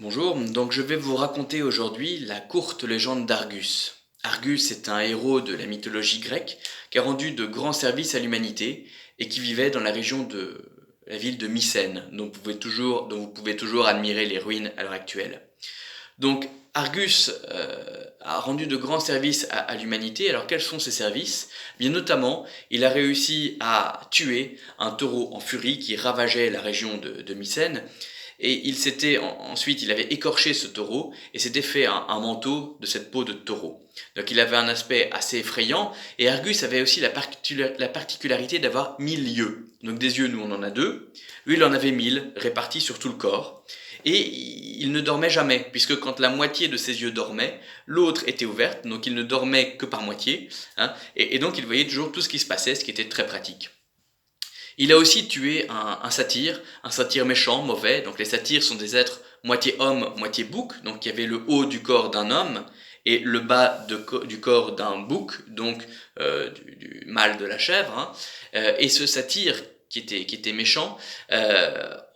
Bonjour, donc je vais vous raconter aujourd'hui la courte légende d'Argus. Argus est un héros de la mythologie grecque qui a rendu de grands services à l'humanité et qui vivait dans la région de la ville de Mycène, dont vous pouvez toujours admirer les ruines à l'heure actuelle. Donc Argus a rendu de grands services à l'humanité. Alors quels sont ces services? Bien notamment, il a réussi à tuer un taureau en furie qui ravageait la région de Mycène. Et ensuite, il avait écorché ce taureau et s'était fait un manteau de cette peau de taureau. Donc il avait un aspect assez effrayant, et Argus avait aussi la particularité d'avoir 1000 yeux. Donc des yeux, nous on en a deux, lui il en avait 1000 répartis sur tout le corps. Et il ne dormait jamais, puisque quand la moitié de ses yeux dormait, l'autre était ouverte, donc il ne dormait que par moitié, hein, et donc il voyait toujours tout ce qui se passait, ce qui était très pratique. Il a aussi tué un satyre méchant, mauvais. Donc les satyres sont des êtres moitié homme, moitié bouc. Donc il y avait le haut du corps d'un homme et le bas du corps d'un bouc, donc du mâle de la chèvre. Hein. Et ce satyre qui était méchant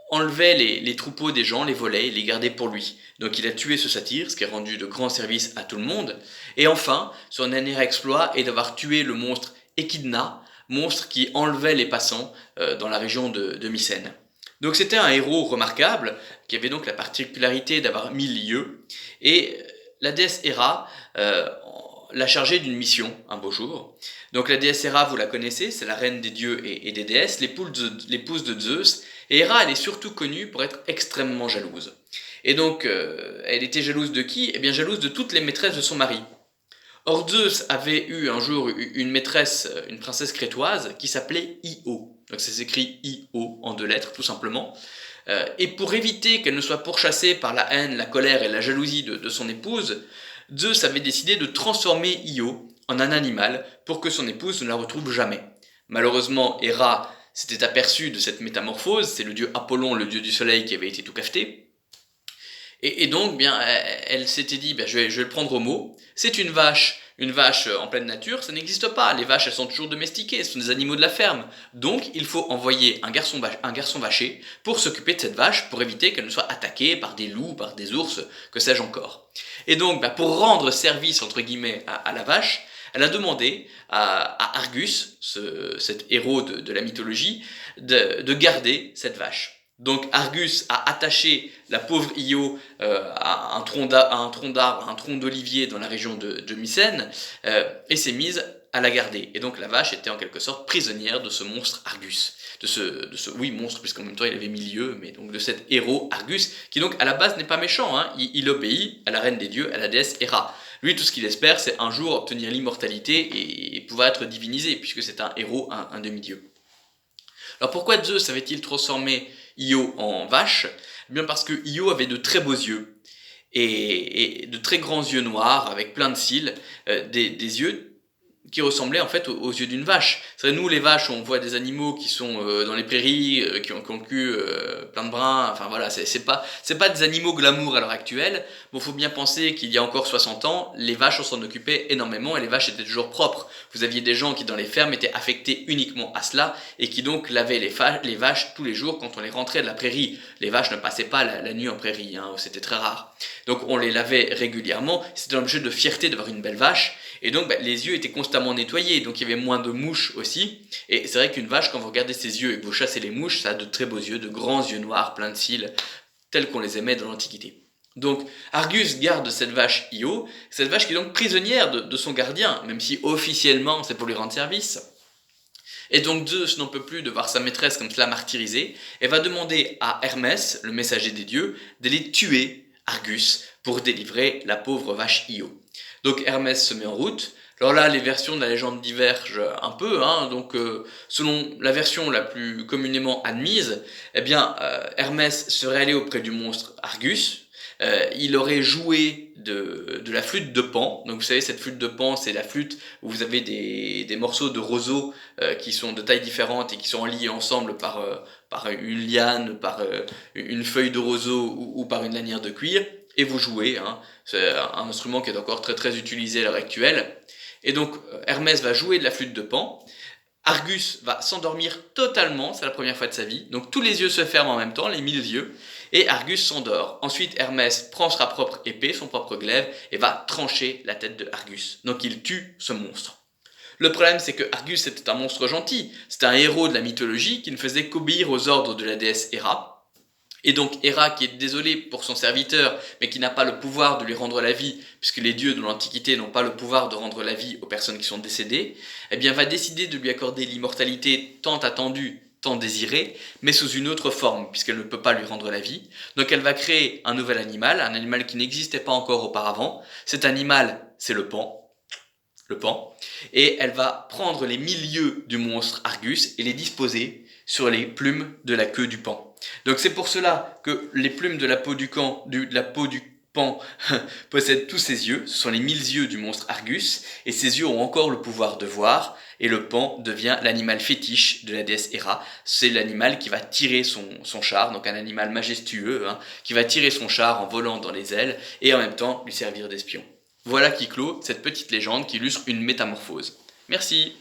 enlevait les troupeaux des gens, les volait et les gardait pour lui. Donc il a tué ce satyre, ce qui a rendu de grands services à tout le monde. Et enfin, son dernier exploit est d'avoir tué le monstre Echidna, monstre qui enlevait les passants dans la région de Mycène. Donc c'était un héros remarquable, qui avait donc la particularité d'avoir 1000 yeux, et la déesse Héra l'a chargé d'une mission un beau jour. Donc la déesse Héra, vous la connaissez, c'est la reine des dieux et des déesses, l'épouse de Zeus, et Héra, elle est surtout connue pour être extrêmement jalouse. Et donc, elle était jalouse de qui? Eh bien, jalouse de toutes les maîtresses de son mari. Or Zeus avait eu un jour une maîtresse, une princesse crétoise, qui s'appelait Io. Donc ça s'écrit Io en deux lettres, tout simplement. Et pour éviter qu'elle ne soit pourchassée par la haine, la colère et la jalousie de son épouse, Zeus avait décidé de transformer Io en un animal pour que son épouse ne la retrouve jamais. Malheureusement, Héra s'était aperçue de cette métamorphose, c'est le dieu Apollon, le dieu du soleil, qui avait été tout cafeté. Et donc, bien, elle s'était dit, je vais le prendre au mot. C'est une vache en pleine nature, ça n'existe pas. Les vaches, elles sont toujours domestiquées, ce sont des animaux de la ferme. Donc, il faut envoyer un garçon vacher pour s'occuper de cette vache, pour éviter qu'elle ne soit attaquée par des loups, par des ours, que sais-je encore. Et donc, pour rendre service, entre guillemets, à la vache, elle a demandé à Argus, cet héros de la mythologie, de garder cette vache. Donc Argus a attaché la pauvre Io à un tronc d'arbre, un tronc d'olivier dans la région de Mycène, et s'est mise à la garder. Et donc la vache était en quelque sorte prisonnière de ce monstre Argus. Oui, monstre, puisqu'en même temps il avait 1000 yeux, mais donc de cet héros Argus, qui donc à la base n'est pas méchant, hein. Il obéit à la reine des dieux, à la déesse Héra. Lui, tout ce qu'il espère, c'est un jour obtenir l'immortalité et pouvoir être divinisé, puisque c'est un héros, un demi-dieu. Alors pourquoi Zeus avait-il transformé Io en vache? Eh bien parce que Io avait de très beaux yeux, et de très grands yeux noirs avec plein de cils, des yeux qui ressemblaient en fait aux yeux d'une vache. C'est vrai, nous les vaches, on voit des animaux qui sont dans les prairies, qui ont le cul plein de bruns, enfin voilà, c'est pas des animaux glamour à l'heure actuelle. Bon, faut bien penser qu'il y a encore 60 ans, les vaches on s'en occupait énormément et les vaches étaient toujours propres. Vous aviez des gens qui dans les fermes étaient affectés uniquement à cela et qui donc lavaient les vaches tous les jours quand on les rentrait de la prairie. Les vaches ne passaient pas la nuit en prairie, hein, c'était très rare. Donc on les lavait régulièrement, c'était un objet de fierté d'avoir une belle vache. Et donc les yeux étaient constamment nettoyés, donc il y avait moins de mouches aussi. Et c'est vrai qu'une vache, quand vous regardez ses yeux et que vous chassez les mouches, ça a de très beaux yeux, de grands yeux noirs, pleins de cils, tels qu'on les aimait dans l'Antiquité. Donc Argus garde cette vache Io, cette vache qui est donc prisonnière de son gardien, même si officiellement c'est pour lui rendre service. Et donc Zeus n'en peut plus de voir sa maîtresse comme cela martyrisée, et va demander à Hermès, le messager des dieux, d'aller tuer Argus pour délivrer la pauvre vache Io. Donc Hermès se met en route. Alors là, les versions de la légende divergent un peu, hein. Donc selon la version la plus communément admise, eh bien Hermès serait allé auprès du monstre Argus. Il aurait joué de la flûte de Pan. Donc vous savez, cette flûte de Pan, c'est la flûte où vous avez des morceaux de roseau qui sont de tailles différentes et qui sont liés ensemble par une liane, par une feuille de roseau ou par une lanière de cuir. Et vous jouez, hein. C'est un instrument qui est encore très très utilisé à l'heure actuelle. Et donc Hermès va jouer de la flûte de Pan. Argus va s'endormir totalement, c'est la première fois de sa vie. Donc tous les yeux se ferment en même temps, les 1000 yeux. Et Argus s'endort. Ensuite, Hermès prend sa propre épée, son propre glaive, et va trancher la tête de Argus. Donc il tue ce monstre. Le problème, c'est que Argus était un monstre gentil. C'était un héros de la mythologie qui ne faisait qu'obéir aux ordres de la déesse Héra. Et donc Héra, qui est désolée pour son serviteur, mais qui n'a pas le pouvoir de lui rendre la vie, puisque les dieux de l'Antiquité n'ont pas le pouvoir de rendre la vie aux personnes qui sont décédées, eh bien va décider de lui accorder l'immortalité tant attendue, tant désirée, mais sous une autre forme, puisqu'elle ne peut pas lui rendre la vie. Donc elle va créer un nouvel animal, un animal qui n'existait pas encore auparavant. Cet animal, c'est le Pan, et elle va prendre les milieux du monstre Argus et les disposer sur les plumes de la queue du Pan. Donc c'est pour cela que les plumes de la peau du Pan possèdent tous ses yeux, ce sont les 1000 yeux du monstre Argus, et ses yeux ont encore le pouvoir de voir, et le Pan devient l'animal fétiche de la déesse Héra. C'est l'animal qui va tirer son char, donc un animal majestueux, qui va tirer son char en volant dans les ailes, et en même temps lui servir d'espion. Voilà qui clôt cette petite légende qui illustre une métamorphose. Merci.